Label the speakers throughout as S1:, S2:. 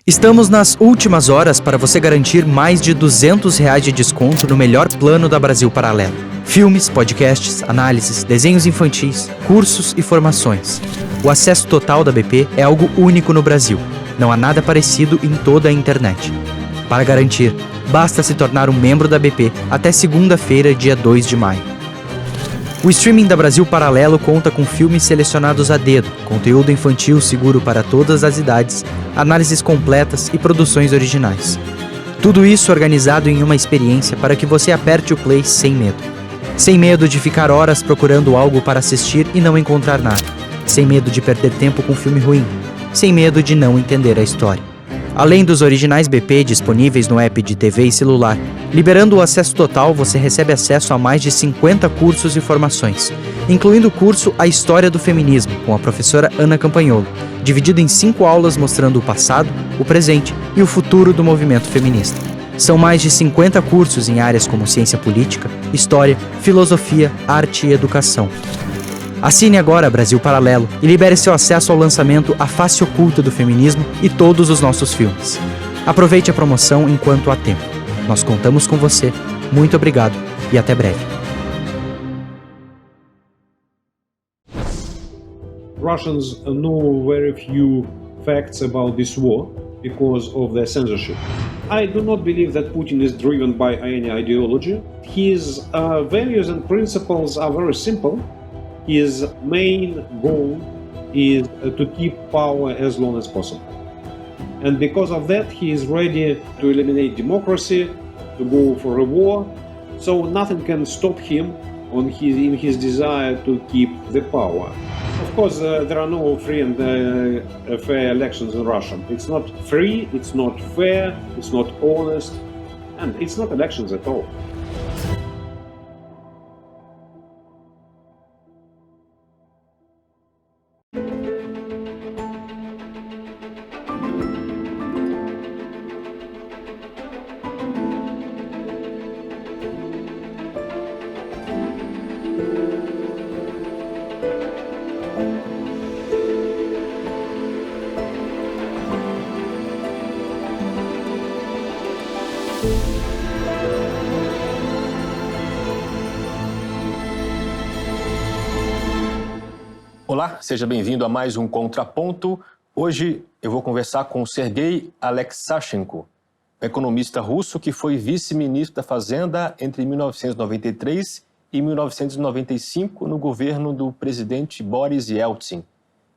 S1: Estamos nas últimas horas para você garantir mais de R$200 de desconto no melhor plano da Brasil Paralelo. Filmes, podcasts, análises, desenhos infantis, cursos e formações. O acesso total da BP é algo único no Brasil. Não há nada parecido em toda a internet. Para garantir, basta se tornar um membro da BP até segunda-feira, dia 2 de maio. O streaming da Brasil Paralelo conta com filmes selecionados a dedo, conteúdo infantil seguro para todas as idades, análises completas e produções originais. Tudo isso organizado em uma experiência para que você aperte o play sem medo. Sem medo de ficar horas procurando algo para assistir e não encontrar nada. Sem medo de perder tempo com filme ruim. Sem medo de não entender a história. Além dos originais BP disponíveis no app de TV e celular, liberando o acesso total, você recebe acesso a mais de 50 cursos e formações, incluindo o curso A História do Feminismo, com a professora Ana Campagnolo, dividido em 5 aulas mostrando o passado, o presente e o futuro do movimento feminista. São mais de 50 cursos em áreas como ciência política, história, filosofia, arte e educação. Assine agora Brasil Paralelo e libere seu acesso ao lançamento A Face Oculta do Feminismo e todos os nossos filmes. Aproveite a promoção enquanto há tempo. Nós contamos com você. Muito obrigado e até breve.
S2: Russians know very few facts about this war because of their censorship. I do not believe that Putin is driven by any ideology. His values and principles are very simple. His main goal is to keep power as long as possible. And because of that, he is ready to eliminate democracy, to go for a war. So nothing can stop him in his desire to keep the power. Of course, there are no free and fair elections in Russia. It's not free, it's not fair, it's not honest, and it's not elections at all.
S3: Olá, seja bem-vindo a mais um Contraponto. Hoje eu vou conversar com Sergey Aleksashenko, economista russo que foi vice-ministro da Fazenda entre 1993 e 1995 no governo do presidente Boris Yeltsin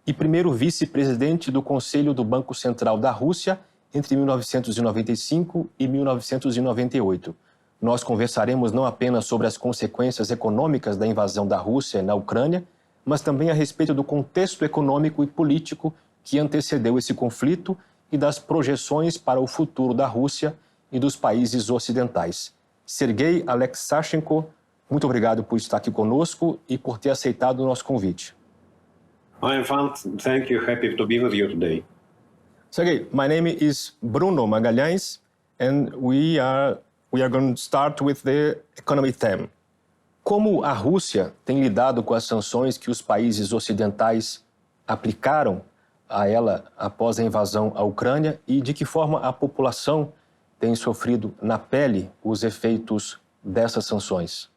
S3: e primeiro vice-presidente do Conselho do Banco Central da Rússia entre 1995 e 1998. Nós conversaremos não apenas sobre as consequências econômicas da invasão da Rússia na Ucrânia, mas também a respeito do contexto econômico e político que antecedeu esse conflito e das projeções para o futuro da Rússia e dos países ocidentais. Sergey Aleksashenko, muito obrigado por estar aqui conosco e por ter aceitado o nosso convite.
S2: I'm fine, thank you, happy to be with you today.
S3: Sergey, my name is Bruno Magalhães and we are going to start with the economy theme. Como a Rússia tem lidado com as sanções que os países ocidentais aplicaram a ela após a invasão à Ucrânia e de que forma a população tem sofrido na pele os efeitos dessas sanções?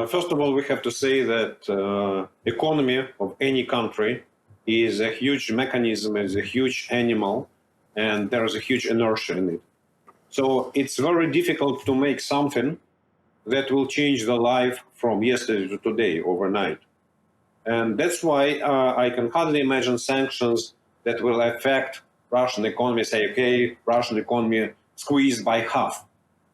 S2: First of all, we have to say that economy of any country is a huge mechanism, is a huge animal, and there is a huge inertia in it. So it's very difficult to make something that will change the life from yesterday to today, overnight. And that's why I can hardly imagine sanctions that will affect Russian economy, say, okay, Russian economy squeezed by half.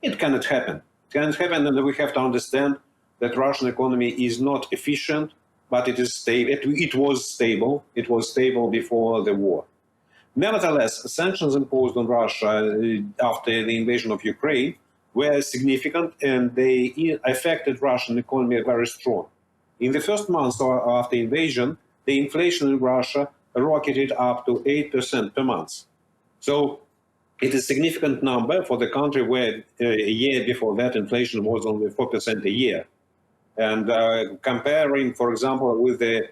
S2: It cannot happen. It cannot happen, and we have to understand that Russian economy is not efficient, but it is stable. It was stable. It was stable before the war. Nevertheless, sanctions imposed on Russia after the invasion of Ukraine were significant, and they affected Russian economy very strong. In the first months after invasion, the inflation in Russia rocketed up to 8% per month. So it is a significant number for the country where a year before that inflation was only 4% a year. And comparing, for example, with the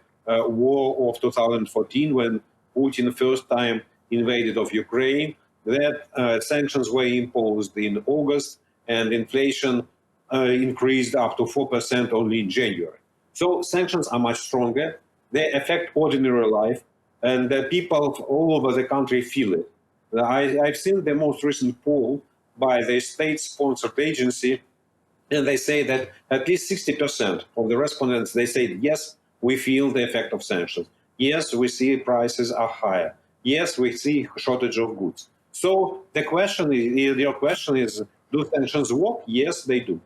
S2: war of 2014, when Putin first time invaded of Ukraine, that sanctions were imposed in August, and inflation increased up to 4% only in January. So sanctions are much stronger. They affect ordinary life, and the people all over the country feel it. I've seen the most recent poll by the state-sponsored agency, and they say that at least 60% of the respondents, they say, yes, we feel the effect of sanctions. Yes, we see prices are higher. Yes, we see shortage of goods. So the question is, your question is, do sanctions work? Yes, they do.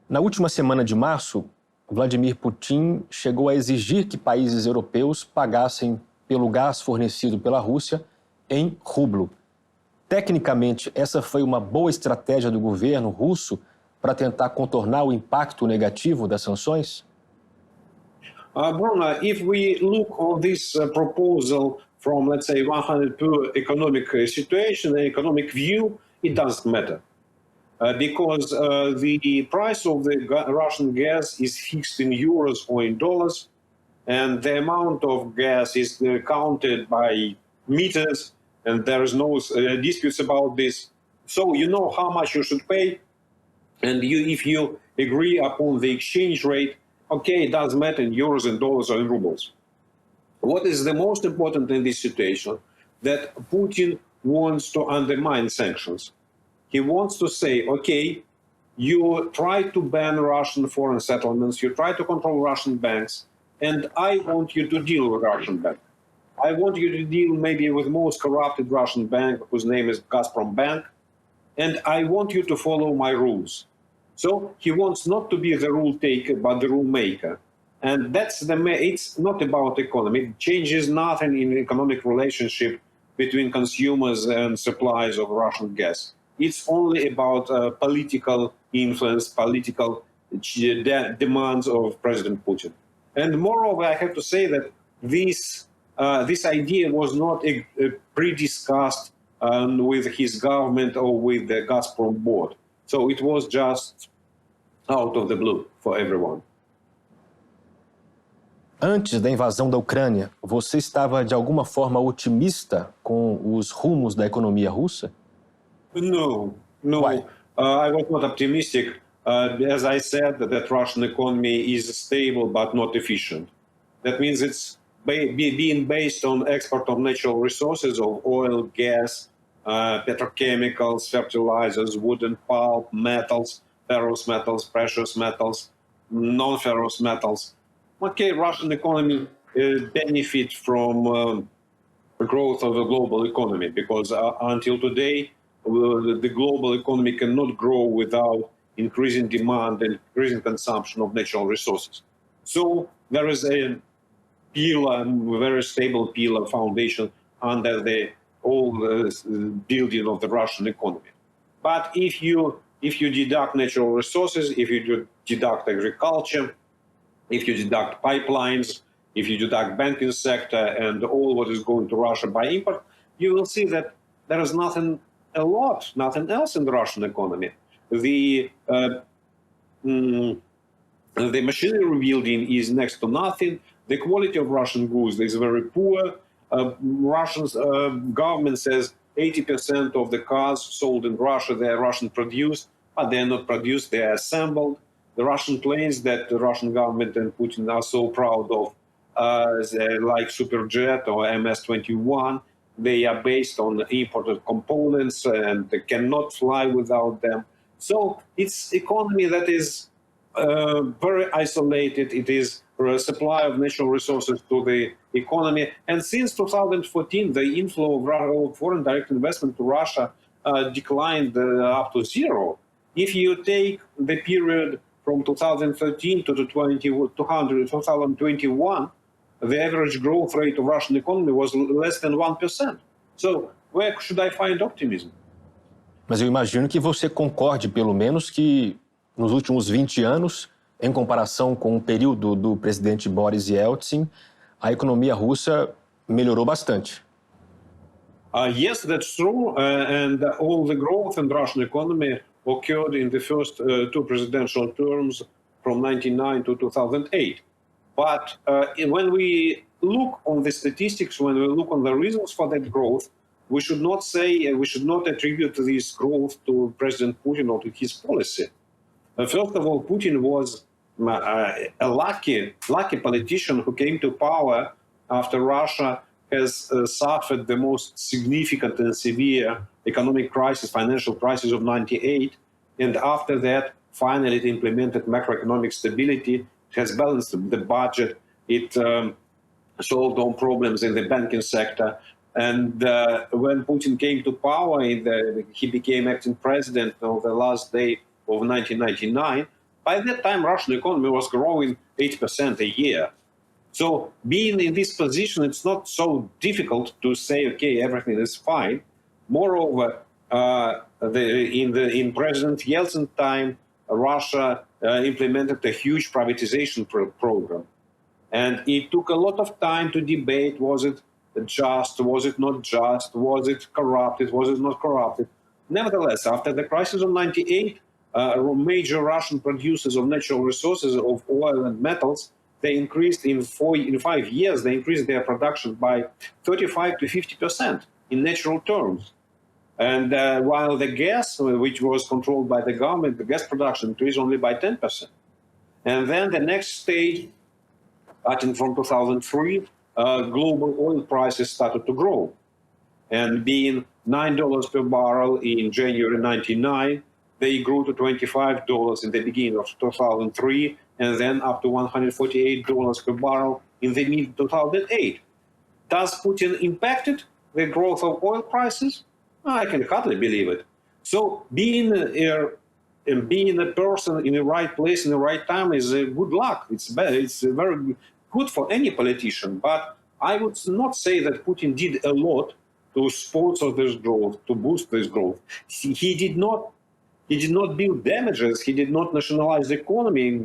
S3: Na última semana de março, Vladimir Putin chegou a exigir que países europeus pagassem pelo gás fornecido pela Rússia em rublo. Tecnicamente, essa foi uma boa estratégia do governo russo para tentar contornar o impacto negativo das sanções?
S2: Bruno, if we look on this proposal from, let's say, 100% economic situation, economic view, it doesn't matter. Because the price of the Russian gas is fixed in euros or in dollars, and the amount of gas is counted by meters, and there is no disputes about this. So you know how much you should pay, and if you agree upon the exchange rate, okay, it doesn't matter in euros and dollars or in rubles. What is the most important in this situation? That Putin wants to undermine sanctions. He wants to say, okay, you try to ban Russian foreign settlements, you try to control Russian banks, and I want you to deal with Russian banks. I want you to deal maybe with the most corrupted Russian bank, whose name is Gazprom Bank, and I want you to follow my rules. So he wants not to be the rule taker, but the rule maker. And it's not about economy. It changes nothing in economic relationship between consumers and suppliers of Russian gas. It's only about political influence, political demands of President Putin. And moreover, I have to say that this idea was not pre-discussed with his government or with the Gazprom board. So it was just out of the blue for everyone.
S3: Antes da invasão da Ucrânia, você estava de alguma forma otimista com os rumos da economia russa?
S2: No.
S3: Why?
S2: I was not optimistic. As I said, that Russian economy is stable but not efficient. That means it's being based on export of natural resources of oil, gas, petrochemicals, fertilizers, wooden pulp, metals, ferrous metals, precious metals, non-ferrous metals. Okay, Russian economy benefits from growth of the global economy because until today, the global economy cannot grow without increasing demand and increasing consumption of natural resources. So there is a pillar, very stable pillar foundation under the whole building of the Russian economy. But if you deduct natural resources, if you deduct agriculture, if you deduct pipelines, if you deduct banking sector and all what is going to Russia by import, you will see that there is nothing else in the Russian economy. The machinery building is next to nothing. The quality of Russian goods is very poor. Russian government says 80% of the cars sold in Russia, they are Russian produced, but they are not produced, they are assembled. The Russian planes that the Russian government and Putin are so proud of, like Superjet or MS-21, they are based on imported components and they cannot fly without them. So it's economy that is very isolated. It is a supply of natural resources to the economy. And since 2014, the inflow of foreign direct investment to Russia declined up to zero. If you take the period from 2013 to 2021, the average growth rate of Russian economy was less than 1%. So where should I find optimism?
S3: Mas eu imagino que você concorde, pelo menos, que nos últimos 20 anos, em comparação com o período do presidente Boris Yeltsin, a economia russa melhorou bastante.
S2: Yes, that's true. And all the growth in the Russian economy occurred in the first two presidential terms from 1999 to 2008. But when we look on the statistics, when we look on the reasons for that growth, we should not say, we should not attribute this growth to President Putin or to his policy. First of all, Putin was a lucky politician who came to power after Russia has suffered the most significant and severe economic crisis, financial crisis of '98. And after that, finally it implemented macroeconomic stability. It has balanced the budget. It solved all problems in the banking sector. And when Putin came to power, he became acting president on the last day of 1999. By that time, Russian economy was growing 8% a year. So being in this position, it's not so difficult to say, okay, everything is fine. Moreover, in President Yeltsin's time, Russia implemented a huge privatization program. And it took a lot of time to debate, was it just, was it not just, was it corrupted, was it not corrupted. Nevertheless, after the crisis of '98, major Russian producers of natural resources, of oil and metals, they increased in 5 years, they increased their production by 35 to 50% in natural terms. And while the gas, which was controlled by the government, the gas production increased only by 10%. And then the next stage, starting from 2003, global oil prices started to grow. And being $9 per barrel in January '99, they grew to $25 in the beginning of 2003, and then up to $148 per barrel in the mid-2008. Does Putin impacted the growth of oil prices? I can hardly believe it. So being a person in the right place in the right time is good luck. It's very good for any politician. But I would not say that Putin did a lot to sponsor this growth, to boost this growth. He did not build damages. He did not nationalize the economy.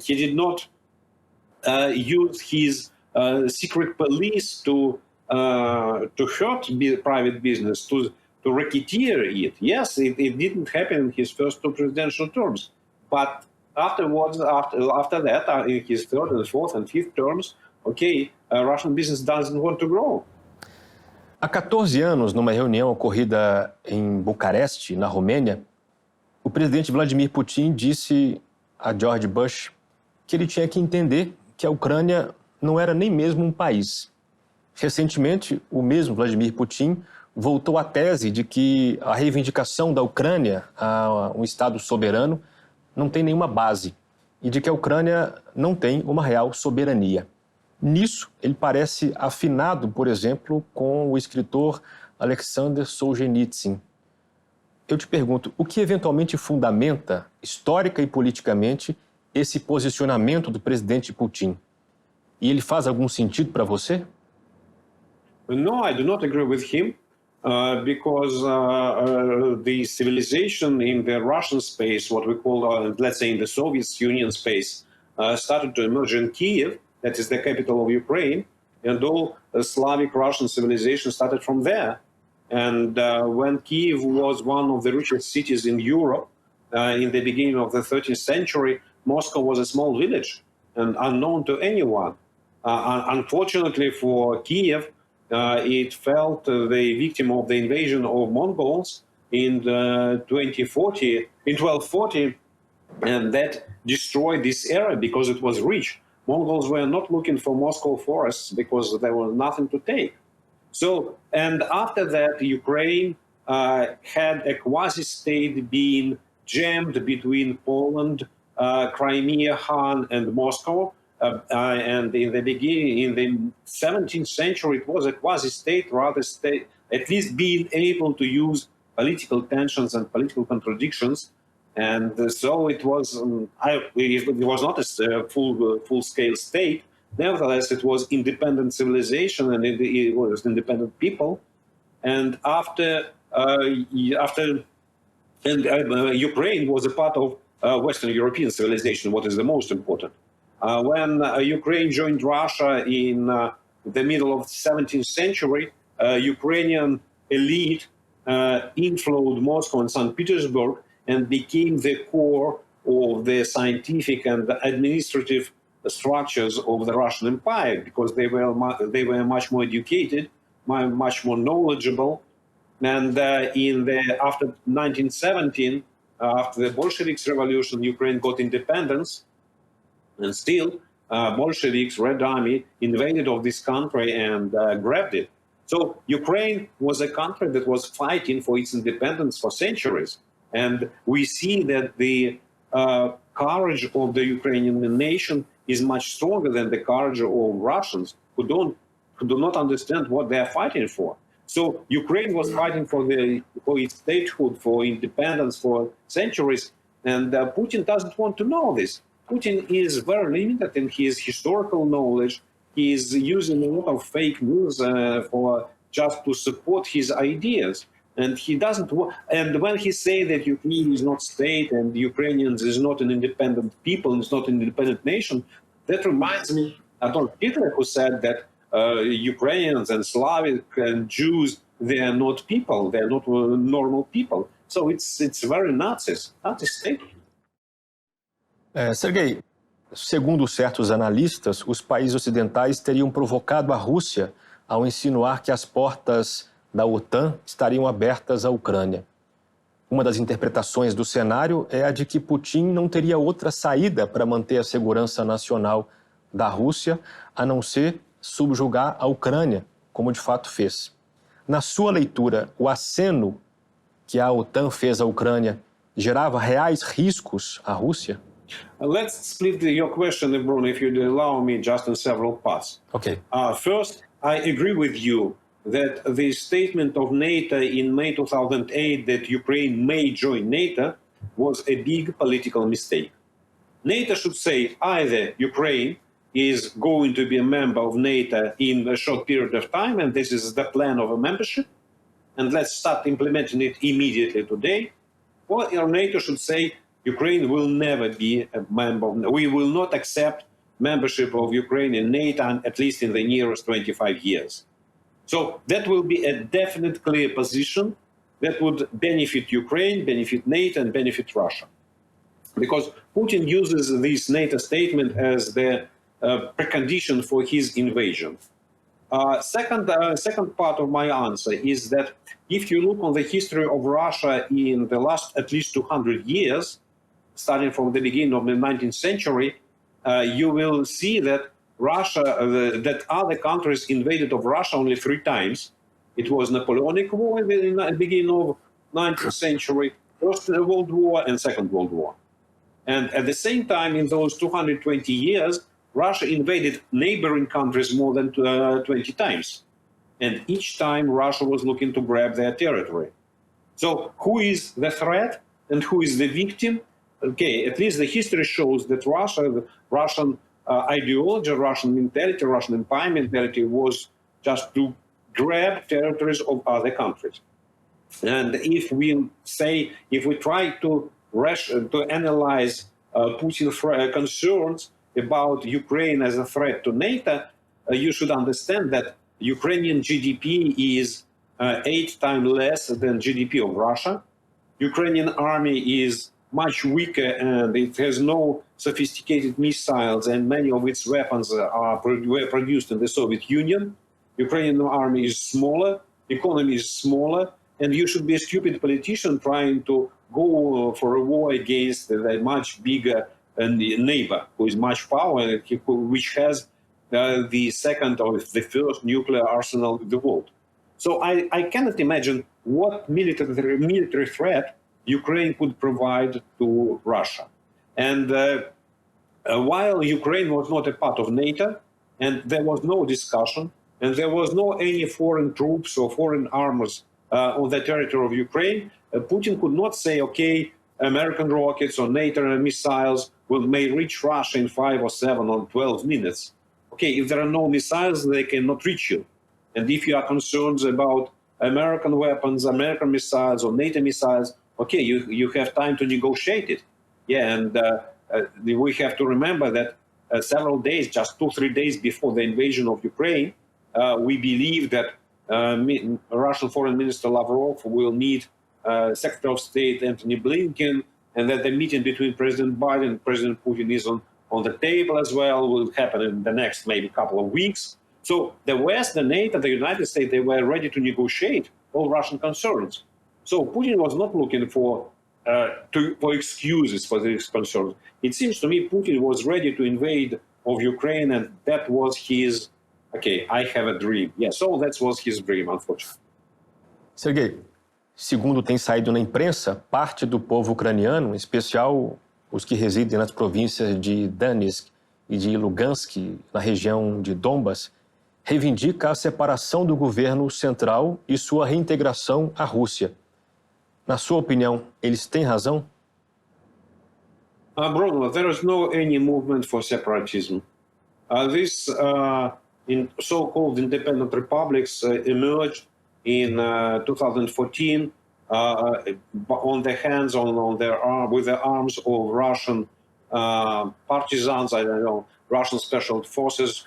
S2: He did not use his secret police to hurt private business, to racketeer it. Yes, it didn't happen in his first two presidential terms, but afterwards, after that, in his third and fourth and fifth terms, okay, Russian business doesn't want to grow.
S3: Há 14 anos, numa reunião ocorrida em Bucareste, na Romênia, o presidente Vladimir Putin disse a George Bush que ele tinha que entender que a Ucrânia não era nem mesmo um país. Recentemente, o mesmo Vladimir Putin voltou à tese de que a reivindicação da Ucrânia a um Estado soberano não tem nenhuma base e de que a Ucrânia não tem uma real soberania. Nisso, ele parece afinado, por exemplo, com o escritor Alexander Solzhenitsyn. Eu te pergunto, o que eventualmente fundamenta, histórica e politicamente, esse posicionamento do presidente Putin? E ele faz algum sentido para você?
S2: No, I do not agree with him because the civilization in the Russian space, what we call, let's say, in the Soviet Union space, started to emerge in Kiev, that is the capital of Ukraine, and all Slavic Russian civilization started from there. And when Kiev was one of the richest cities in Europe in the beginning of the 13th century, Moscow was a small village and unknown to anyone. Unfortunately for Kiev, it fell the victim of the invasion of Mongols in 1240, and that destroyed this area because it was rich. Mongols were not looking for Moscow forests because there was nothing to take. So, and after that, Ukraine had a quasi-state being jammed between Poland, Crimea, Han, and Moscow. And in the beginning, in the 17th century, it was a quasi-state, rather state, at least being able to use political tensions and political contradictions. And so it was, it was not a full-scale state. Nevertheless, it was independent civilization and it was independent people. And Ukraine was a part of Western European civilization, what is the most important. When Ukraine joined Russia in the middle of the 17th century, Ukrainian elite inflowed Moscow and St. Petersburg and became the core of the scientific and administrative structures of the Russian Empire, because they were much more educated, much more knowledgeable. And after 1917, after the Bolsheviks revolution, Ukraine got independence, and still Bolsheviks, Red Army, invaded of this country and grabbed it. So Ukraine was a country that was fighting for its independence for centuries. And we see that the courage of the Ukrainian nation is much stronger than the courage of Russians who do not understand what they are fighting for. So Ukraine was fighting for its statehood, for independence for centuries, and Putin doesn't want to know this. Putin is very limited in his historical knowledge. He is using a lot of fake news for just to support his ideas. And he doesn't. And when he say that Ukraine is not state and Ukrainians is not an independent people, it's not an independent nation, that reminds me Adolf Hitler, who said that Ukrainians and Slavic and Jews, they are not people, they are not normal people. So it's very Nazi state.
S3: Sergey, segundo certos analistas, os países ocidentais teriam provocado a Rússia ao insinuar que as portas da OTAN estariam abertas à Ucrânia. Uma das interpretações do cenário é a de que Putin não teria outra saída para manter a segurança nacional da Rússia, a não ser subjugar a Ucrânia, como de fato fez. Na sua leitura, o aceno que a OTAN fez à Ucrânia gerava reais riscos à Rússia?
S2: Let's split your question, Bruno, if you'd allow me, just in several parts.
S3: Okay.
S2: First, I agree with you that the statement of NATO in May 2008 that Ukraine may join NATO was a big political mistake. NATO should say either Ukraine is going to be a member of NATO in a short period of time, and this is the plan of a membership, and let's start implementing it immediately today, or NATO should say Ukraine will never be a member. We will not accept membership of Ukraine in NATO, at least in the nearest 25 years. So that will be a definite, clear position that would benefit Ukraine, benefit NATO, and benefit Russia. Because Putin uses this NATO statement as the precondition for his invasion. Second part of my answer is that if you look on the history of Russia in the last at least 200 years, starting from the beginning of the 19th century, you will see that that other countries invaded of Russia only 3 times. It was Napoleonic War in the beginning of 19th century, First World War and Second World War. And at the same time, in those 220 years, Russia invaded neighboring countries more than 20 times. And each time Russia was looking to grab their territory. So who is the threat and who is the victim? Okay, at least the history shows that Russian ideology, Russian mentality, Russian empire mentality was just to grab territories of other countries. And if we try to analyze Putin's concerns about Ukraine as a threat to NATO, you should understand that Ukrainian GDP is 8 times less than GDP of Russia. Ukrainian army is much weaker and it has no sophisticated missiles, and many of its weapons were produced in the Soviet Union. Ukrainian army is smaller, economy is smaller, and you should be a stupid politician trying to go for a war against a much bigger neighbor who is much power, which has the second or the first nuclear arsenal in the world. So I cannot imagine what military threat Ukraine could provide to Russia. And while Ukraine was not a part of NATO, and there was no discussion, and there was no any foreign troops or foreign armies on the territory of Ukraine, Putin could not say, okay, American rockets or NATO missiles may reach Russia in 5 or 7 or 12 minutes. Okay, if there are no missiles, they cannot reach you. And if you are concerned about American weapons, American missiles or NATO missiles, okay, you have time to negotiate it. Yeah, and we have to remember that several days, just 2-3 days before the invasion of Ukraine, we believe that Russian Foreign Minister Lavrov will meet Secretary of State Antony Blinken, and that the meeting between President Biden and President Putin is on on the table as well, will happen in the next maybe couple of weeks. So the West, the NATO, the United States, they were ready to negotiate all Russian concerns. So Putin was not looking for excuses for these concerns. It seems to me Putin was ready to invade of Ukraine, and that was his, okay, I have a dream. Yeah, so that was his dream, unfortunately.
S3: Sergey, segundo tem saído na imprensa, parte do povo ucraniano, em especial os que residem nas províncias de Donetsk e de Lugansk, na região de Donbas, reivindica a separação do governo central e sua reintegração à Rússia. Na sua opinião, eles têm razão?
S2: Bruno, there is no any movement for separatism. These in so-called independent republics emerged in 2014 on the hands with the arms of Russian partisans, I don't know, Russian special forces,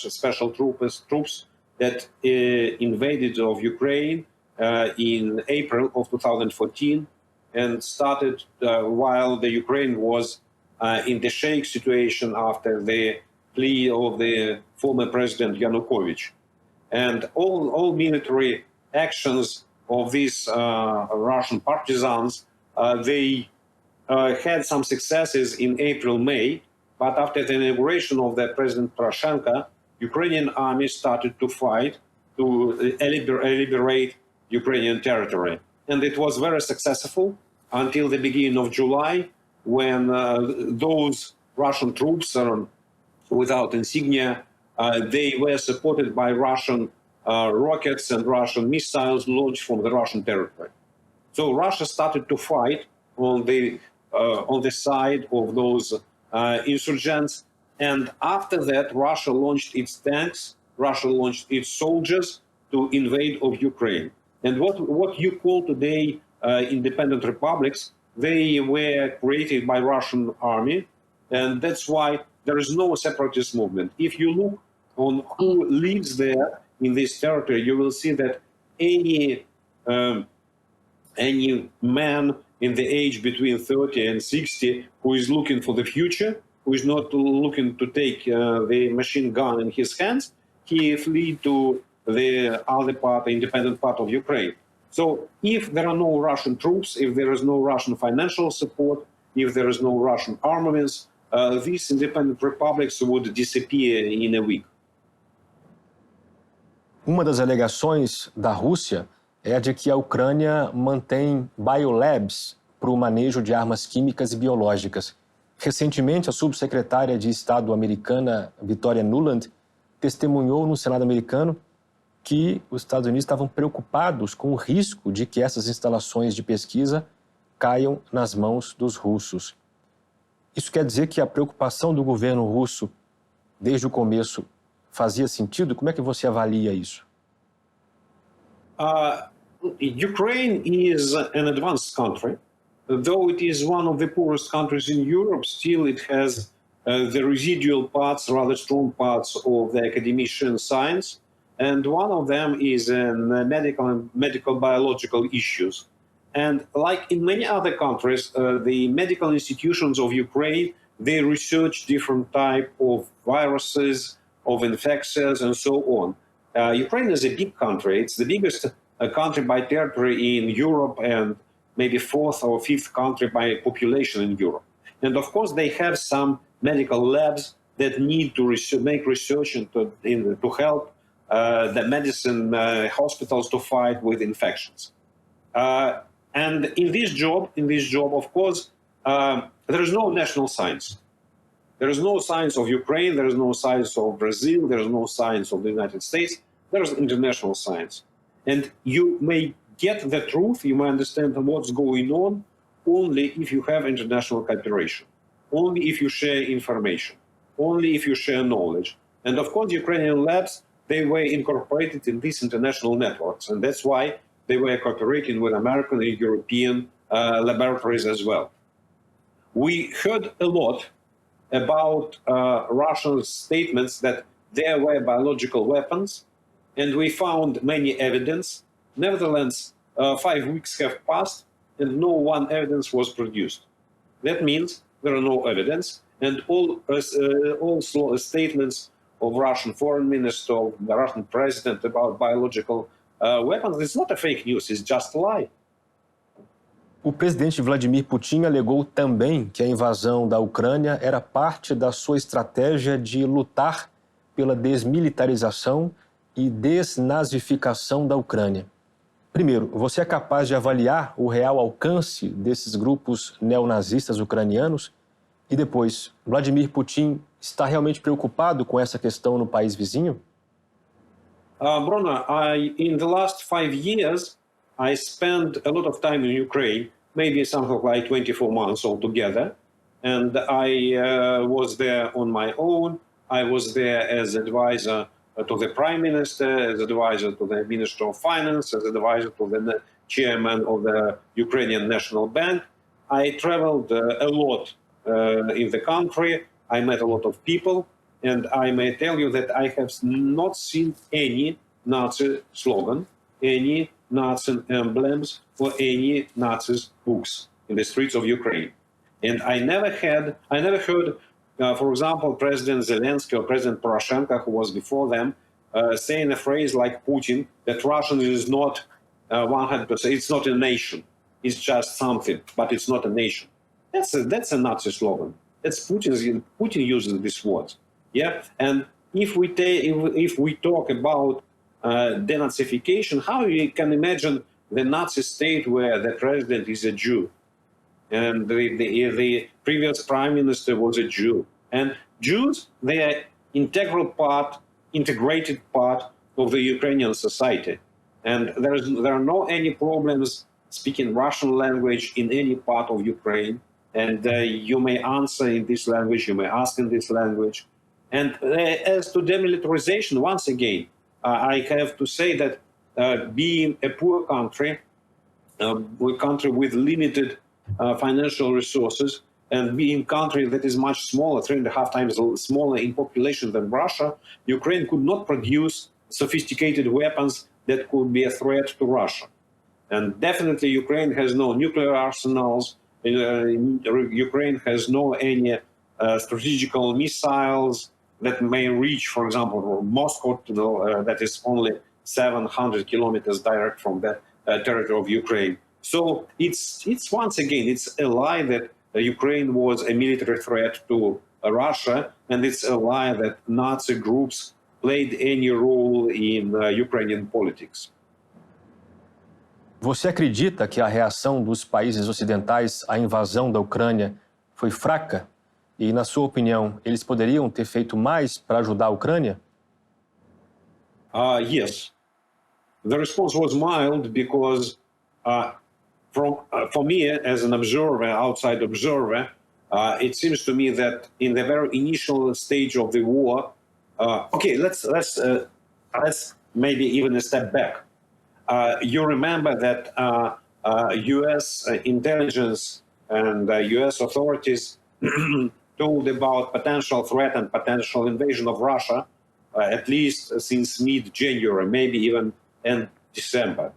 S2: special troops that invaded of Ukraine in April of 2014 and started while the Ukraine was in the shake situation after the plea of the former president Yanukovych. And all military actions of these Russian partisans, they had some successes in April, May, but after the inauguration of the President Poroshenko, Ukrainian army started to fight to liberate Ukrainian territory. And it was very successful until the beginning of July, when those Russian troops without insignia, they were supported by Russian rockets and Russian missiles launched from the Russian territory. So Russia started to fight on the side of those insurgents, and after that, Russia launched its tanks, Russia launched its soldiers to invade of Ukraine. And what you call today independent republics, they were created by Russian army, and that's why there is no separatist movement. If you look on who lives there in this territory, you will see that any man in the age between 30 and 60 who is looking for the future, who is not looking to take the machine gun in his hands, he flee to the other part, the independent part of Ukraine. So if there are no Russian troops, if there is no Russian financial support, if there is no Russian armaments, these independent republics would disappear in a week.
S3: Uma das alegações da Rússia é a de que a Ucrânia mantém biolabs para o manejo de armas químicas e biológicas. Recentemente, a subsecretária de Estado americana, Victoria Nuland, testemunhou no Senado americano que os Estados Unidos estavam preocupados com o risco de que essas instalações de pesquisa caiam nas mãos dos russos. Isso quer dizer que a preocupação do governo russo, desde o começo, fazia sentido? Como é que você avalia isso?
S2: Ukraine is an advanced country. Though it is one of the poorest countries in Europe, still it has the residual parts, rather strong parts of the academician science. And one of them is in medical and medical biological issues. And like in many other countries, the medical institutions of Ukraine, they research different type of viruses, of infections, and so on. Ukraine is a big country. It's the biggest country by territory in Europe and maybe fourth or fifth country by population in Europe. And of course, they have some medical labs that need to make research to help the medicine hospitals to fight with infections. And in this job, of course, there is no national science. There is no science of Ukraine, there is no science of Brazil, there is no science of the United States, there is international science. And you may get the truth, you may understand what's going on only if you have international cooperation, only if you share information, only if you share knowledge. And of course, Ukrainian labs, they were incorporated in these international networks, and that's why they were cooperating with American and European laboratories as well. We heard a lot about Russian statements that there were biological weapons, and we found many evidence. Nevertheless, 5 weeks have passed, and no one evidence was produced. That means there are no evidence, and all statements of Russian foreign minister, of the Russian president about biological weapons, it's not a fake news, it's just a lie.
S3: O presidente Vladimir Putin alegou também que a invasão da Ucrânia era parte da sua estratégia de lutar pela desmilitarização e desnazificação da Ucrânia. Primeiro, você é capaz de avaliar o real alcance desses grupos neonazistas ucranianos? E depois, Vladimir Putin está realmente preocupado com essa questão no país vizinho?
S2: Bruno, in the last 5 years, I spent a lot of time in Ukraine, maybe something like 24 months altogether. And I was there on my own. I was there as advisor to the Prime Minister, as advisor to the Minister of Finance, as advisor to the chairman of the Ukrainian National Bank. I traveled a lot in the country. I met a lot of people. And I may tell you that I have not seen any Nazi slogan, any Nazi emblems, or any Nazi books in the streets of Ukraine. And I never heard, for example, President Zelensky or President Poroshenko, who was before them, saying a phrase like Putin, that Russian is not 100%, it's not a nation, it's just something, but it's not a nation. That's a Nazi slogan. That's Putin uses this word. Yeah, and if we talk about denazification, how you can imagine the Nazi state where the president is a Jew, and the previous prime minister was a Jew, and Jews, they are integrated part of the Ukrainian society, and there are no any problems speaking Russian language in any part of Ukraine, and you may answer in this language, you may ask in this language. And as to demilitarization, once again, I have to say that being a poor country, a country with limited financial resources, and being a country that is much smaller, 3.5 times smaller in population than Russia, Ukraine could not produce sophisticated weapons that could be a threat to Russia. And definitely Ukraine has no nuclear arsenals, Ukraine has no any strategical missiles that may reach, for example, Moscow, that is only 700 kilometers direct from the territory of Ukraine. So it's once again, it's a lie that Ukraine was a military threat to Russia, and it's a lie that Nazi groups played any role in Ukrainian politics.
S3: Você acredita que a reação dos países ocidentais à invasão da Ucrânia foi fraca? E, na sua opinião, eles poderiam ter feito mais para ajudar a Ucrânia?
S2: Yes. The response was mild because for me, as an observer, outside observer, it seems to me that in the very initial stage of the war, let's maybe even a step back. You remember that U.S. intelligence and U.S. authorities told about potential threat and potential invasion of Russia, at least since mid-January, maybe even end December.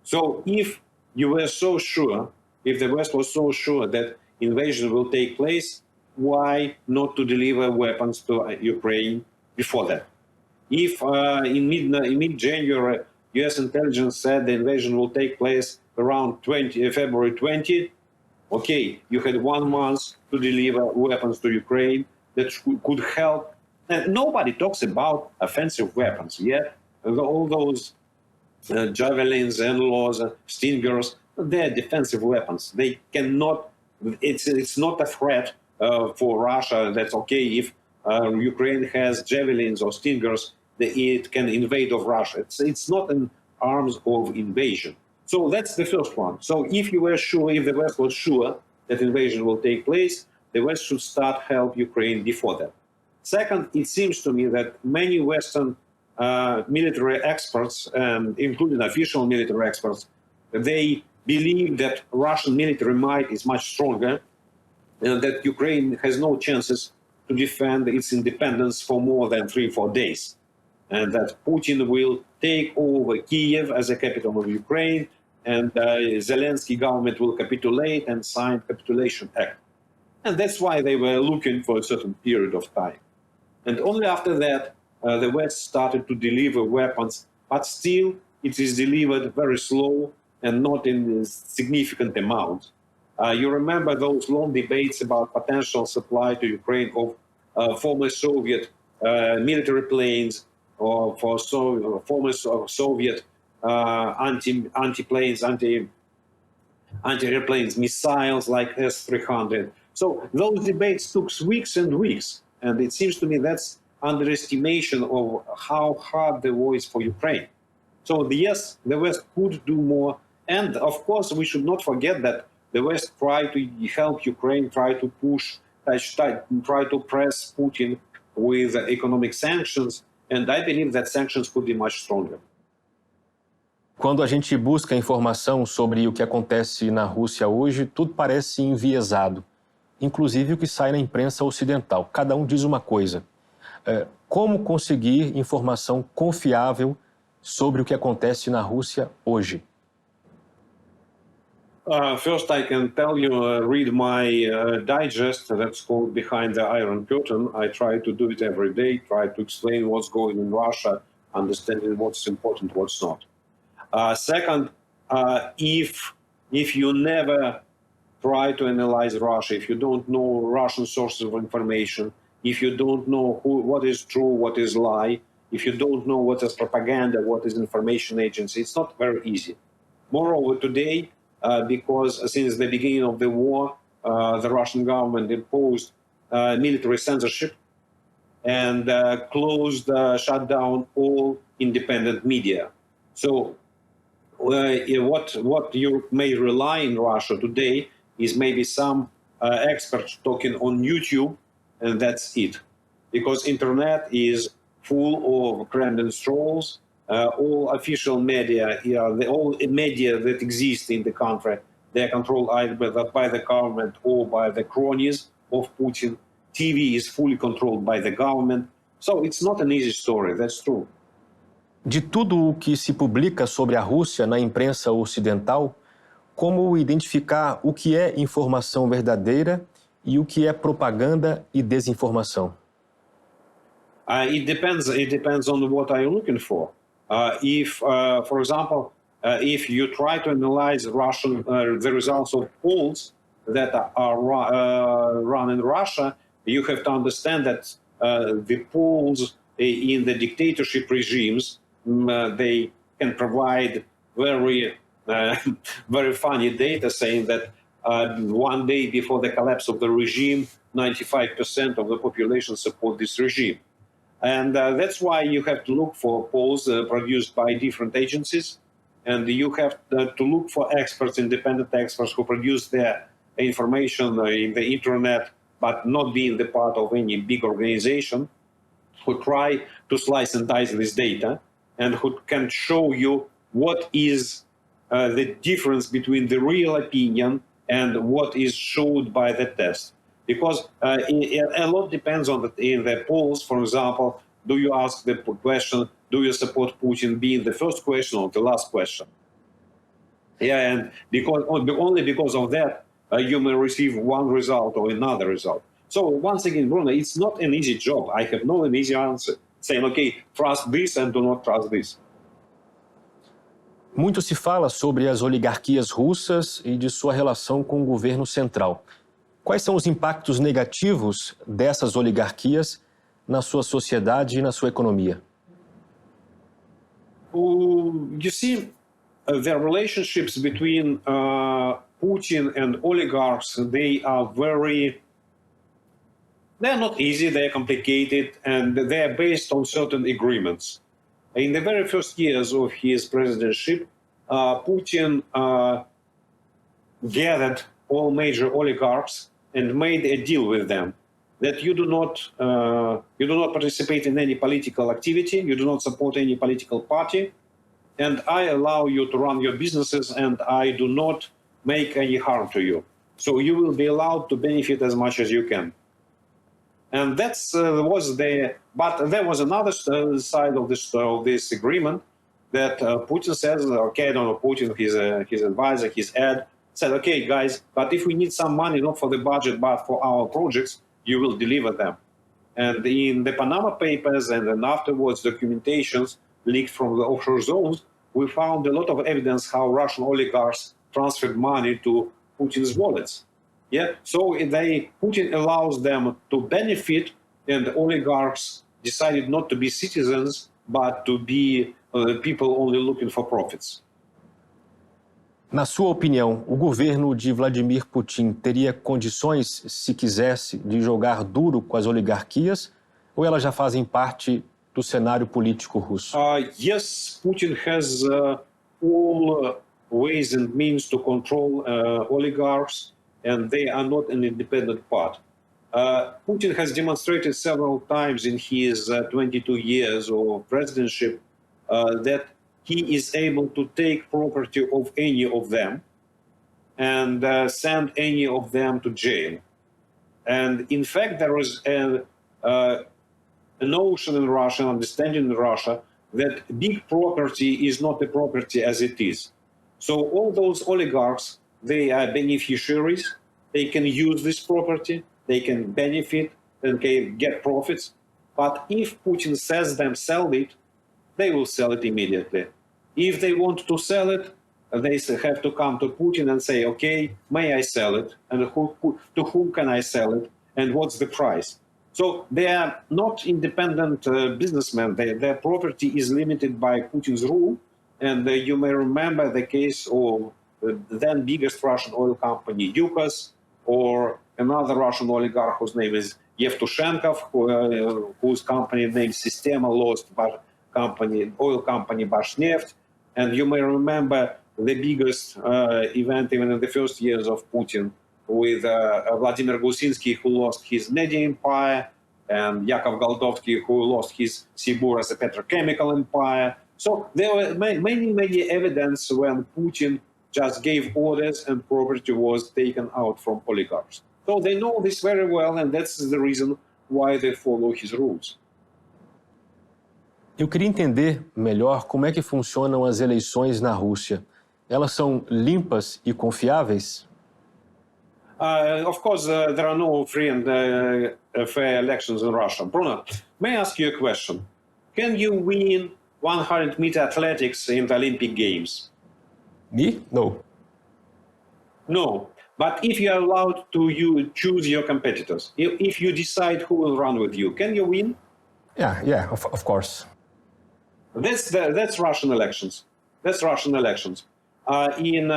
S2: So if you were so sure, if the West was so sure that invasion will take place, why not to deliver weapons to Ukraine before that? If in mid-January, U.S. intelligence said the invasion will take place around February 20, okay, you had 1 month to deliver weapons to Ukraine that could help. And nobody talks about offensive weapons yet. All those javelins, NLAWs, Stingers, they're defensive weapons. They cannot, it's not a threat for Russia. That's okay if Ukraine has javelins or Stingers, it can invade of Russia. It's not an arms of invasion. So that's the first one. So if you were sure, if the West was sure that invasion will take place, the West should start help Ukraine before that. Second, it seems to me that many Western military experts, including official military experts, they believe that Russian military might is much stronger and that Ukraine has no chances to defend its independence for more than 3-4 days. And that Putin will take over Kiev as a capital of Ukraine, and Zelensky government will capitulate and sign capitulation act. And that's why they were looking for a certain period of time. And only after that, the West started to deliver weapons, but still it is delivered very slow and not in significant amounts. You remember those long debates about potential supply to Ukraine of former Soviet military planes or for former Soviet anti-planes, anti-airplanes, missiles like S-300. So those debates took weeks and weeks. And it seems to me that's underestimation of how hard the war is for Ukraine. So yes, the West could do more. And of course, we should not forget that the West tried to help Ukraine, tried to push, tried to press Putin with economic sanctions. And I believe that sanctions could be much stronger.
S3: Quando a gente busca informação sobre o que acontece na Rússia hoje, tudo parece enviesado, inclusive o que sai na imprensa ocidental. Cada um diz uma coisa. Como conseguir informação confiável sobre o que acontece na Rússia hoje?
S2: First, I can tell you, read my digest that's called Behind the Iron Curtain. I try to do it every day, try to explain what's going in Russia, understanding what's important, what's not. Second, if you never try to analyze Russia, if you don't know Russian sources of information, if you don't know what is true, what is lie, if you don't know what is propaganda, what is information agency, it's not very easy. Moreover, today, because since the beginning of the war, the Russian government imposed military censorship and shut down all independent media. So what you may rely in Russia today is maybe some experts talking on YouTube, and that's it. Because internet is full of Kremlin trolls. All official media, all media that exist in the country, they are controlled either by the government or by the cronies of Putin. TV is fully controlled by the government. So it's not an easy story, that's true.
S3: De tudo o que se publica sobre a Rússia na imprensa ocidental, como identificar o que é informação verdadeira e o que é propaganda e desinformação?
S2: It depends on what are you looking for. For example, if you try to analyze the results of polls that are run in Russia, you have to understand that the polls in the dictatorship regimes, they can provide very funny data saying that one day before the collapse of the regime, 95% of the population support this regime. And that's why you have to look for polls produced by different agencies, and you have to look for experts, independent experts who produce their information in the internet, but not being the part of any big organization, who try to slice and dice this data, and who can show you what is the difference between the real opinion and what is showed by the test. Because a lot depends on in the polls. For example, do you ask the question, do you support Putin, being the first question or the last question? Yeah, and only because of that, you may receive one result or another result. So once again, Bruno, it's not an easy job. I have no an easy answer saying, okay, trust this and do not trust this.
S3: Muito se fala sobre as oligarquias russas e de sua relação com o governo central. Quais são os impactos negativos dessas oligarquias na sua sociedade e na sua economia?
S2: You see, the relationships between Putin and oligarchs, they're not easy, they're complicated, and they're based on certain agreements. In the very first years of his presidency, Putin gathered all major oligarchs and made a deal with them that you do not participate in any political activity, you do not support any political party, and I allow you to run your businesses and I do not make any harm to you. So you will be allowed to benefit as much as you can. And but there was another side of this agreement that Putin says, okay, I don't know, Putin, his advisor, his head, said, okay, guys, but if we need some money, not for the budget, but for our projects, you will deliver them. And in the Panama Papers and then afterwards documentations leaked from the offshore zones, we found a lot of evidence how Russian oligarchs transferred money to Putin's wallets. Yeah, so Putin allows them to benefit, and the oligarchs decided not to be citizens, but to be people only looking for profits.
S3: Na sua opinião, o governo de Vladimir Putin teria condições, se quisesse, de jogar duro com as oligarquias, ou elas já fazem parte do cenário político russo?
S2: Yes, Putin has all ways and means to control oligarchs, and they are not an independent part. Putin has demonstrated several times in his 22 years of presidency that he is able to take property of any of them and send any of them to jail. And in fact, there is a notion in Russia, an understanding in Russia, that big property is not the property as it is. So all those oligarchs, they are beneficiaries. They can use this property, they can benefit, and can get profits. But if Putin says them sell it, they will sell it immediately. If they want to sell it, they have to come to Putin and say, okay, may I sell it? And to whom can I sell it? And what's the price? So they are not independent businessmen. Their property is limited by Putin's rule. And you may remember the case of the then biggest Russian oil company, Yukos, or another Russian oligarch whose name is Yevtushenko, whose company named Sistema lost oil company Bashneft. And you may remember the biggest event even in the first years of Putin with Vladimir Gusinsky, who lost his media empire, and Yakov Goldovsky, who lost his Sibur as a petrochemical empire. So there were many evidence when Putin just gave orders and property was taken out from oligarchs. So they know this very well, and that's the reason why they follow his rules.
S3: Eu queria entender melhor como é que funcionam as eleições na Rússia. Elas são limpas e confiáveis?
S2: Of course, there are no free and fair elections in Russia. Bruno, may I ask you a question? Can you win 100-meter athletics in the Olympic Games?
S3: Me? No.
S2: No. But if you are allowed to choose your competitors, if you decide who will run with you, can you win?
S3: Yeah, of course.
S2: That's Russian elections. That's Russian elections. In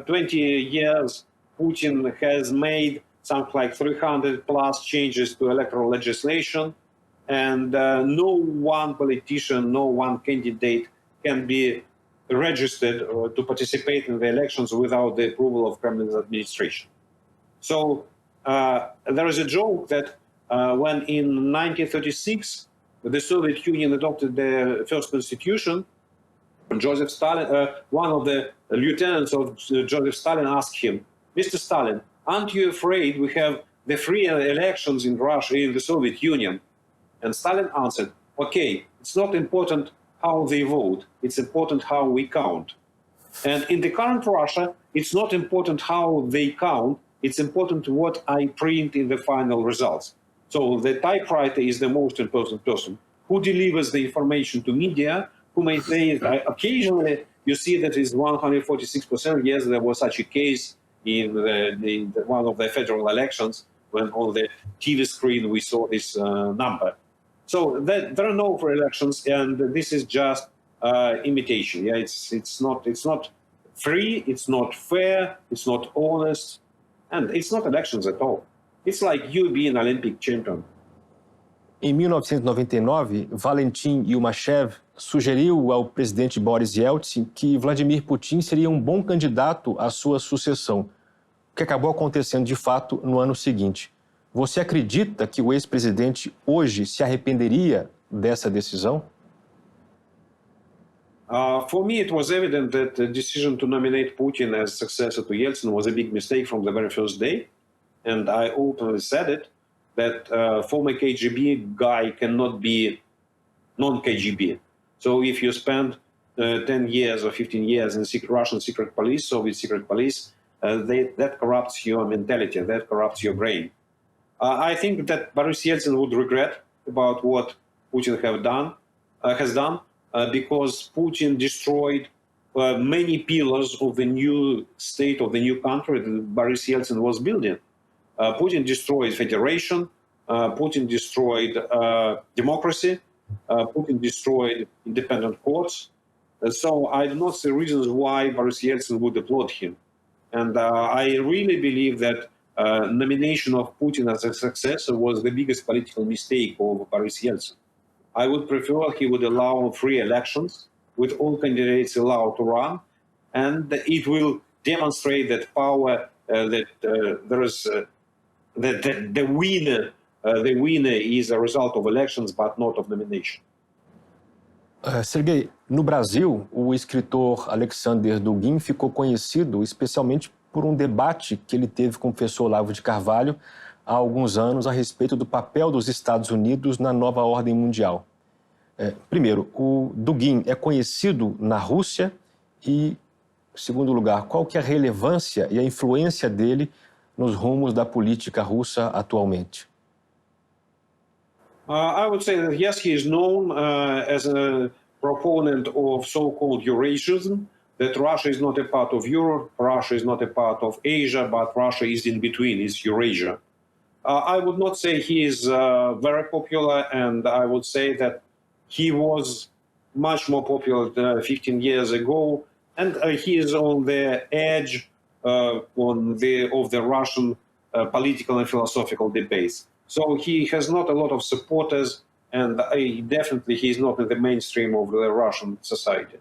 S2: 20 years, Putin has made something like 300 plus changes to electoral legislation, and no one politician, no one candidate can be registered to participate in the elections without the approval of Kremlin's administration. So there is a joke that when in 1936 the Soviet Union adopted their first constitution, Joseph Stalin, one of the lieutenants of Joseph Stalin asked him, Mr. Stalin, aren't you afraid we have the free elections in Russia, in the Soviet Union? And Stalin answered, okay, it's not important how they vote, it's important how we count. And in the current Russia, it's not important how they count, it's important what I print in the final results. So the typewriter is the most important person who delivers the information to media, who may say, occasionally you see that is 146%. Yes, there was such a case in one of the federal elections when on the TV screen we saw this number. So there are no free elections, and this is just imitation. Yeah, it's not free, it's not fair, it's not honest, and it's not elections at all. It's like you being an Olympic champion.
S3: Em 1999, Valentin Yumashev sugeriu ao presidente Boris Yeltsin que Vladimir Putin seria um bom candidato à sua sucessão, o que acabou acontecendo de fato no ano seguinte. Você acredita que o ex-presidente hoje se arrependeria dessa decisão?
S2: For me, it was evident that the decision to nominate Putin as successor to Yeltsin was a big mistake from the very first day. And I openly said it, that former KGB guy cannot be non-KGB. So if you spend 10 years or 15 years in Russian secret police, Soviet secret police, that corrupts your mentality, that corrupts your brain. I think that Boris Yeltsin would regret about what Putin has done, because Putin destroyed many pillars of the new state, of the new country that Boris Yeltsin was building. Putin destroyed federation, Putin destroyed democracy, Putin destroyed independent courts. So I do not see reasons why Boris Yeltsin would applaud him. And I really believe that nomination of Putin as a successor was the biggest political mistake of Boris Yeltsin. I would prefer he would allow free elections with all candidates allowed to run, and it will demonstrate that power, that the winner is a result of elections, but not of nomination.
S3: Sergey, no Brasil, o escritor Alexander Dugin ficou conhecido especialmente por um debate que ele teve com o professor Olavo de Carvalho há alguns anos a respeito do papel dos Estados Unidos na nova ordem mundial. Primeiro, o Dugin é conhecido na Rússia e, em segundo lugar, qual que é a relevância e a influência dele nos rumos da política russa atualmente?
S2: I would say that yes, he is known as a proponent of so-called Eurasianism, that Russia is not a part of Europe, Russia is not a part of Asia, but Russia is in between, is Eurasia. I would not say he is very popular, and I would say that he was much more popular 15 years ago, and he is on the edge of the Russian political and philosophical debates. So he has not a lot of supporters, and definitely he is not in the mainstream of the Russian society.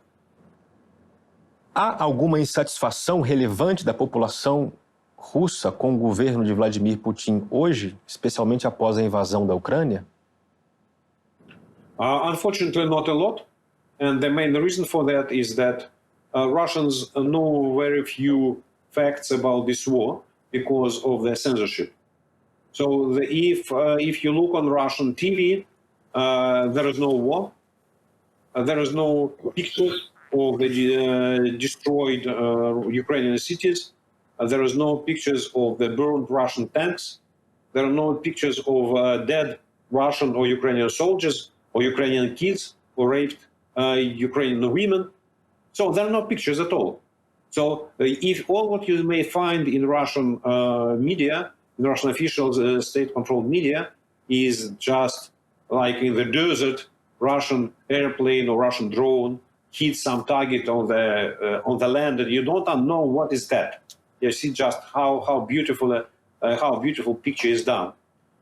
S3: Há alguma insatisfação relevante da população russa com o governo de Vladimir Putin hoje, especialmente após a invasão da Ucrânia?
S2: Unfortunately, not a lot. And the main reason for that is that Russians know very few facts about this war because of the censorship. So if you look on Russian TV, there is no war. There is no picture of the destroyed Ukrainian cities. There is no pictures of the burned Russian tanks. There are no pictures of dead Russian or Ukrainian soldiers or Ukrainian kids who raped Ukrainian women. So there are no pictures at all. So if all what you may find in Russian media, in Russian official state-controlled media, is just like in the desert, Russian airplane or Russian drone hit some target on the land, and you don't know what is that. You see just how beautiful picture is done.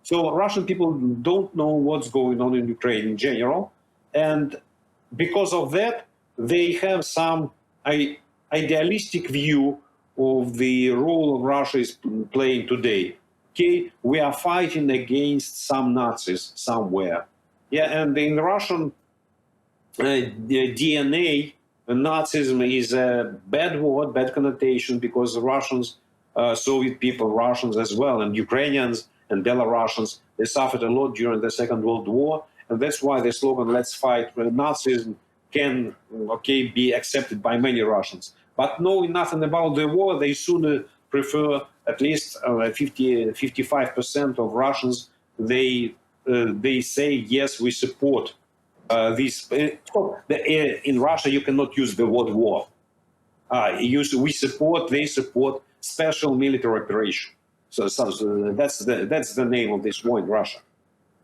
S2: So Russian people don't know what's going on in Ukraine in general, and because of that, they have some idealistic view of the role of Russia is playing today. Okay, we are fighting against some Nazis somewhere. Yeah, and in Russian DNA, Nazism is a bad word, bad connotation, because Russians, Soviet people, Russians as well, and Ukrainians and Belarusians, they suffered a lot during the Second World War, and that's why the slogan "Let's fight Nazism" can be accepted by many Russians. But knowing nothing about the war, they sooner prefer, at least 55% of Russians, they say, yes, we support this. In Russia, you cannot use the word war. We support, they support special military operation. So that's the name of this war in Russia.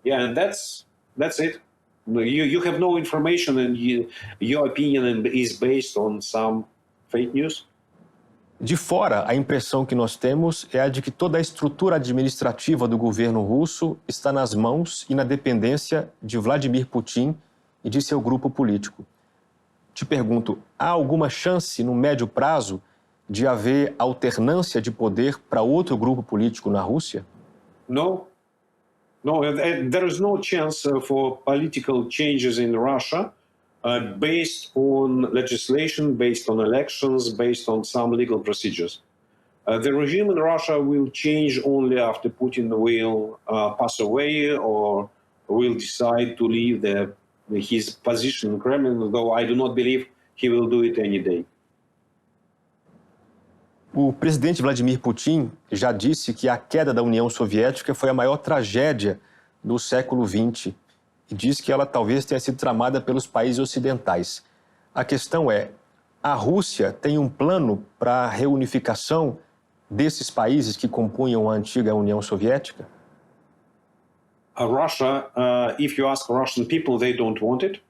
S2: Yeah, and that's it. You have no information, and your opinion is based on some fake news.
S3: De fora, a impressão que nós temos é a de que toda a estrutura administrativa do governo russo está nas mãos e na dependência de Vladimir Putin e de seu grupo político. Te pergunto, há alguma chance no médio prazo de haver alternância de poder para outro grupo político na Rússia?
S2: No, there is no chance for political changes in Russia based on legislation, based on elections, based on some legal procedures. The regime in Russia will change only after Putin will pass away or will decide to leave his position in Kremlin, though I do not believe he will do it any day.
S3: O presidente Vladimir Putin já disse que a queda da União Soviética foi a maior tragédia do século XX e diz que ela talvez tenha sido tramada pelos países ocidentais. A questão é, a Rússia tem um plano para a reunificação desses países que compunham a antiga União Soviética?
S2: Russia, if you ask Russian people, they don't want it.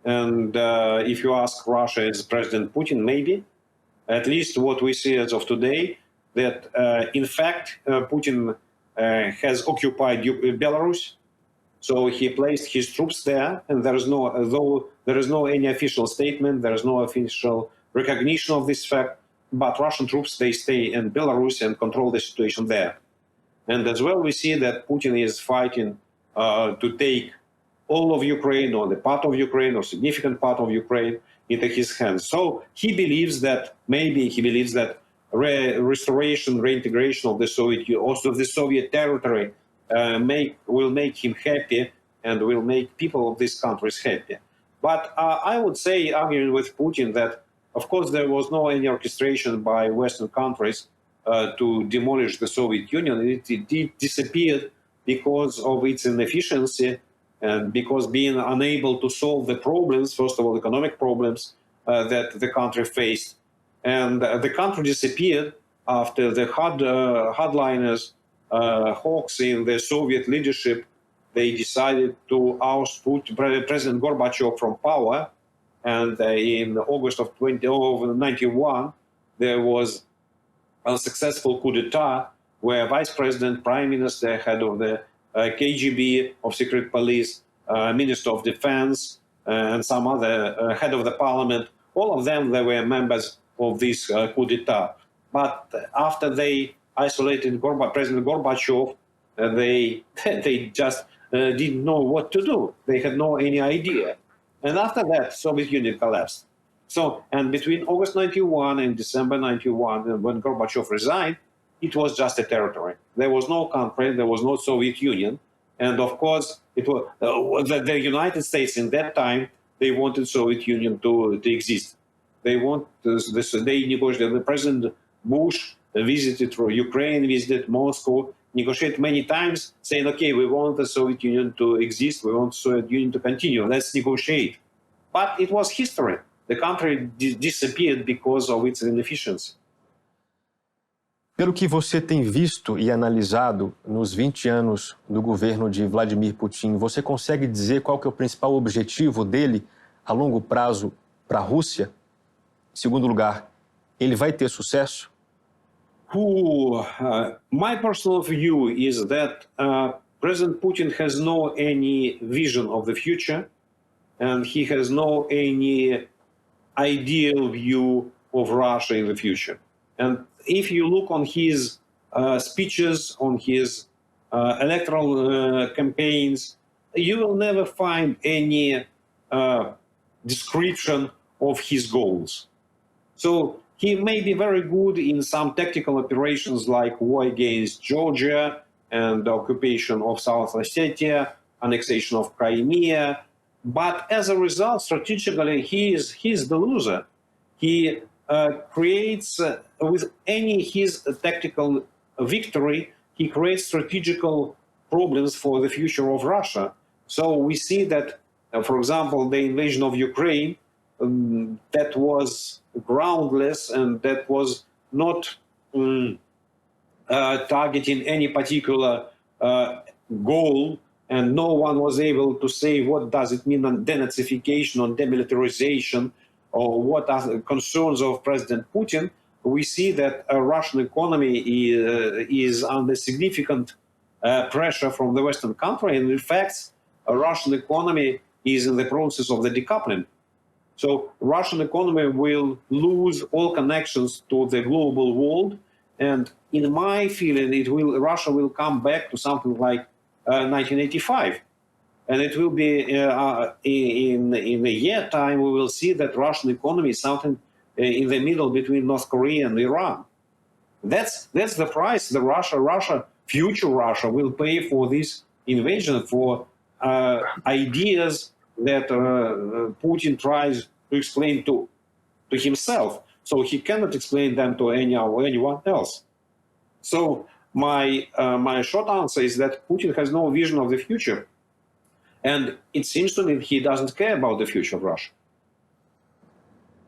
S2: And if you ask Russia's President Putin, maybe. At least what we see as of today, that in fact Putin has occupied Belarus, so he placed his troops there, and there is no any official statement, there is no official recognition of this fact, but Russian troops, they stay in Belarus and control the situation there. And as well, we see that Putin is fighting to take all of Ukraine or the part of Ukraine or significant part of Ukraine into his hands. So he believes that restoration, reintegration of the Soviet, also the Soviet territory, will make him happy and will make people of these countries happy. But I would say, arguing with Putin, that of course there was no any orchestration by Western countries to demolish the Soviet Union. It disappeared because of its inefficiency and because being unable to solve the problems, first of all, economic problems that the country faced. And the country disappeared after the hardliners, hawks in the Soviet leadership, they decided to oust President Gorbachev from power. And in August of 1991, there was a successful coup d'etat where vice president, prime minister, head of the KGB, of secret police, minister of defense, and some other head of the parliament, all of them, they were members of this coup d'etat. But after they isolated President Gorbachev, they just didn't know what to do. They had no any idea. And after that, Soviet Union collapsed. So, and between August 91 and December 91, when Gorbachev resigned, it was just a territory. There was no country, there was no Soviet Union. And of course, it was the United States in that time, they wanted Soviet Union to exist. They negotiated, the President Bush visited Ukraine, visited Moscow, negotiated many times, saying, okay, we want the Soviet Union to exist, we want the Soviet Union to continue, let's negotiate. But it was history. The country disappeared because of its inefficiency.
S3: Pelo que você tem visto e analisado nos 20 anos do governo de Vladimir Putin, você consegue dizer qual que é o principal objetivo dele a longo prazo para a Rússia? Em segundo lugar, ele vai ter sucesso?
S2: My personal view is that President Putin has no any vision of the future, and he has no any ideal view of Russia in the future. And if you look on his speeches, on his electoral campaigns, you will never find any description of his goals. So he may be very good in some tactical operations like war against Georgia and the occupation of South Ossetia, annexation of Crimea. But as a result, strategically, he's the loser. He creates, with any his tactical victory, he creates strategical problems for the future of Russia. So we see that, for example, the invasion of Ukraine, that was groundless and that was not targeting any particular goal, and no one was able to say what does it mean on denazification, on demilitarization, or what are the concerns of President Putin. We see that a Russian economy is under significant pressure from the Western country, and in fact, a Russian economy is in the process of the decoupling. So Russian economy will lose all connections to the global world, and in my feeling, Russia will come back to something like 1985. And it will be in a year time, we will see that Russian economy is something in the middle between North Korea and Iran. That's the price the future Russia will pay for this invasion, for ideas that Putin tries to explain to himself. so he cannot explain them to anyone else. So my short answer is that Putin has no vision of the future, and it seems to me he doesn't care about the future of Russia.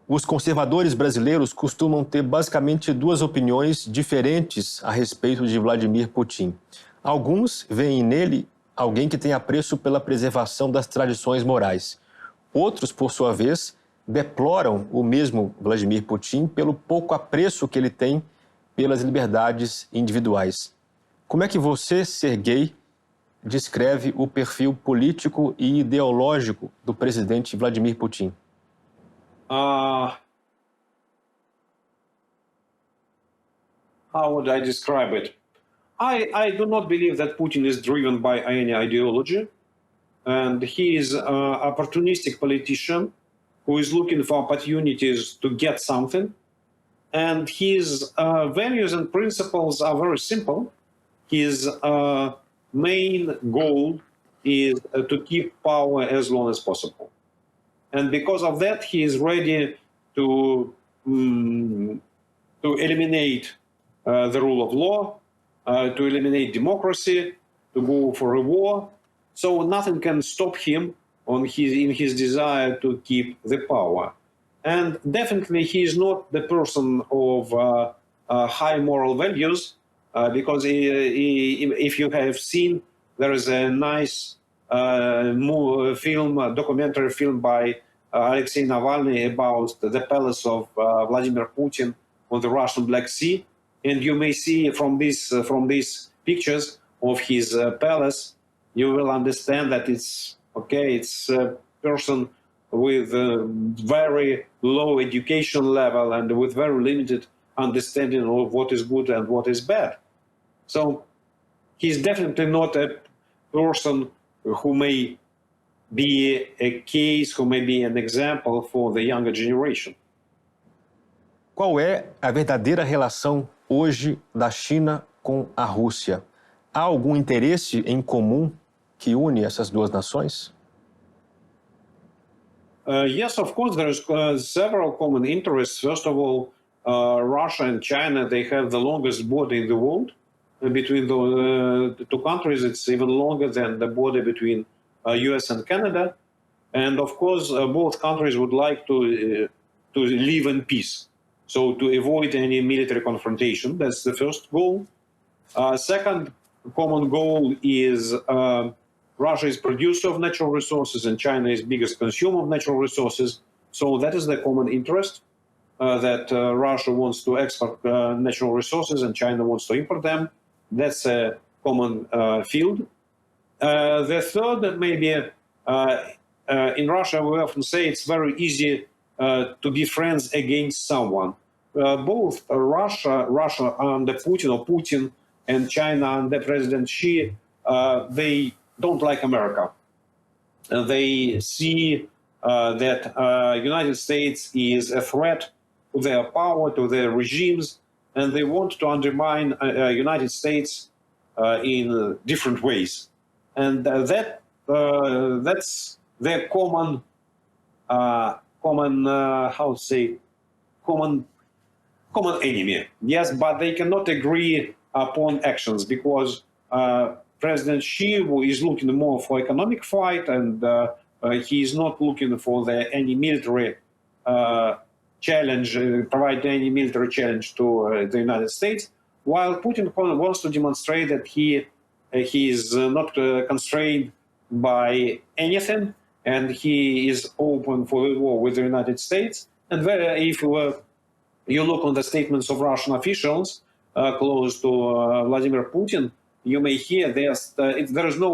S3: Os conservadores brasileiros costumam ter basicamente duas opiniões diferentes a respeito de Vladimir Putin. Alguns veem nele alguém que tem apreço pela preservação das tradições morais. Outros, por sua vez, deploram o mesmo Vladimir Putin pelo pouco apreço que ele tem pelas liberdades individuais. Como é que você, Sergey, descreve o perfil político e ideológico do presidente Vladimir Putin?
S2: How would I describe it? I do not believe that Putin is driven by any ideology, and he is an opportunistic politician who is looking for opportunities to get something, and his values and principles are very simple. His main goal is to keep power as long as possible. And because of that, he is ready to eliminate the rule of law, to eliminate democracy, to go for a war. So nothing can stop him in his desire to keep the power. And definitely he is not the person of high moral values, because if you have seen, there is a nice documentary film by Alexei Navalny about the palace of Vladimir Putin on the Russian Black Sea, and you may see from these pictures of his palace, you will understand that it's a person with a very low education level and with very limited understanding of what is good and what is bad. So he's definitely not a person who may be a case, who may be an example for the younger generation.
S3: Qual é a verdadeira relação hoje da China com a Rússia? Há algum interesse em comum que une essas duas nações?
S2: Yes, of course, there's several common interests. First of all, Russia and China, they have the longest border in the world. Between the two countries, it's even longer than the border between US and Canada. And of course, both countries would like to live in peace. So to avoid any military confrontation, that's the first goal. Second common goal is Russia is producer of natural resources and China is biggest consumer of natural resources. So that is the common interest, that Russia wants to export natural resources and China wants to import them. That's a common field. The third, maybe in Russia, we often say it's very easy to be friends against someone. Both Russia under Putin or Putin and China under President Xi, they don't like America. They see that United States is a threat to their power, to their regimes, and they want to undermine United States in different ways. And that's their common enemy. Yes, but they cannot agree upon actions because President Xi is looking more for economic fight, and he is not looking for any military challenge, provide any military challenge to the United States, while Putin wants to demonstrate that he is not constrained by anything, and he is open for the war with the United States. And if you look on the statements of Russian officials close to Vladimir Putin, you may hear there is no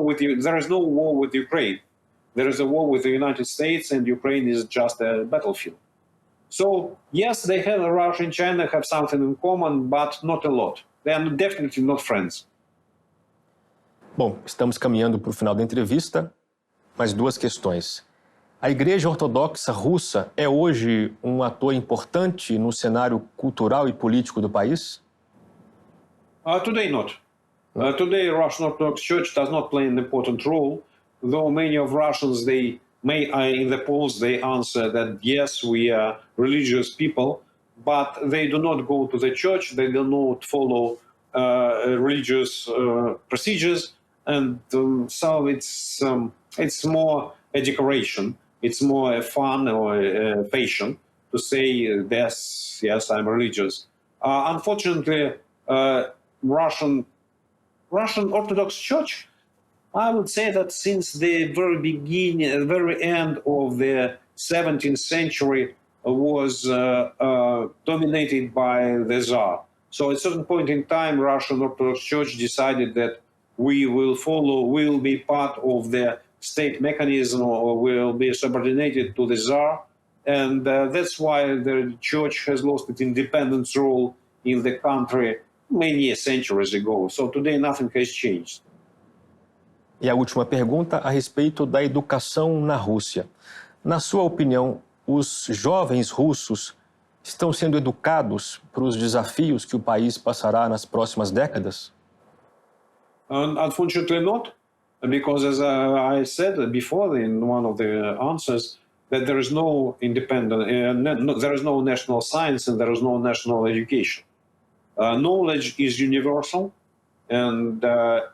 S2: war with Ukraine. There is a war with the United States, and Ukraine is just a battlefield. So yes, Russia and China have something in common, but not a lot. They are definitely not friends.
S3: Bom, estamos caminhando para o final da entrevista. Mais duas questões. A Igreja Ortodoxa Russa é hoje um ator importante no cenário cultural e político do país?
S2: Today not. Today Russian Orthodox Church does not play an important role, though many of Russians, in the polls, they answer that yes, we are religious people, but they do not go to the church, they do not follow religious procedures, and so it's more a decoration, it's more a fun or a fashion to say, yes, I'm religious. Unfortunately, Russian Orthodox Church, I would say that since the very beginning, very end of the 17th century, was dominated by the Tsar. So at a certain point in time, Russian Orthodox Church decided that we will be part of the state mechanism, or will be subordinated to the Tsar. And that's why the church has lost its independence role in the country many centuries ago. So today nothing has changed.
S3: E a última pergunta a respeito da educação na Rússia. Na sua opinião, os jovens russos estão sendo educados para os desafios que o país passará nas próximas décadas?
S2: Unfortunately not, because as I said before in one of the answers, that there is no independent, there is no national science and there is no national education. Knowledge is universal, and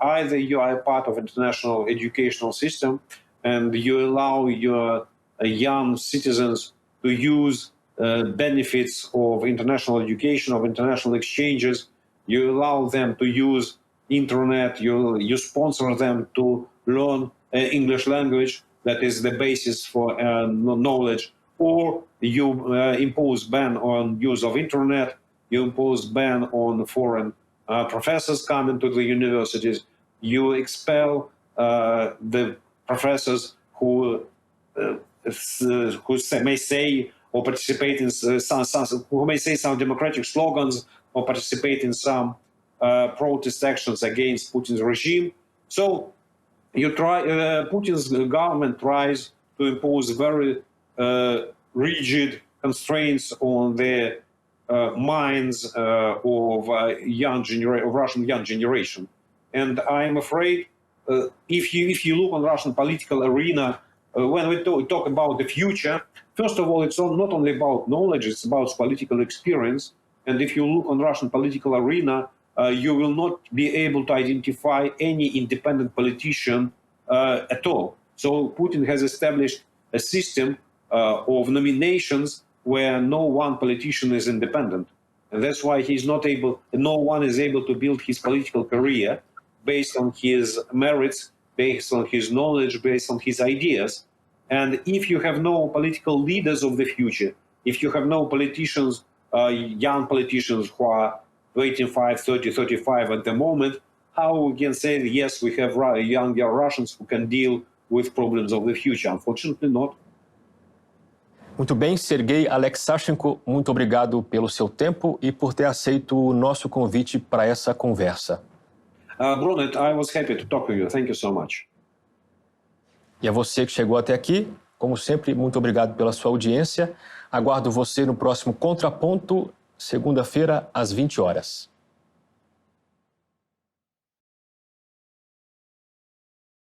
S2: either you are a part of international educational system and you allow your young citizens to use benefits of international education, of international exchanges, you allow them to use internet, you sponsor them to learn English language, that is the basis for knowledge, or you impose ban on use of internet, you impose ban on foreign professors coming to the universities, you expel the professors who may say or participate in who may say some democratic slogans or participate in some protest actions against Putin's regime. So Putin's government tries to impose very rigid constraints on the minds of Russian young generation. And I'm afraid if you look on Russian political arena, when we talk about the future, first of all, it's not only about knowledge, it's about political experience. And if you look on Russian political arena, you will not be able to identify any independent politician at all. So Putin has established a system of nominations where no one politician is independent. And that's why no one is able to build his political career based on his merits, based on his knowledge, based on his ideas. And if you have no political leaders of the future, if you have no politicians, young politicians who are 25, 30, 35 at the moment, how we can say, yes, we have young Russians who can deal with problems of the future? Unfortunately not.
S3: Muito bem, Sergey Aleksashenko, muito obrigado pelo seu tempo e por ter aceito o nosso convite para essa conversa.
S2: Bruno, I was happy to talk to you. Thank you so much.
S3: E a você que chegou até aqui, como sempre, muito obrigado pela sua audiência. Aguardo você no próximo Contraponto, segunda-feira, às 20 horas.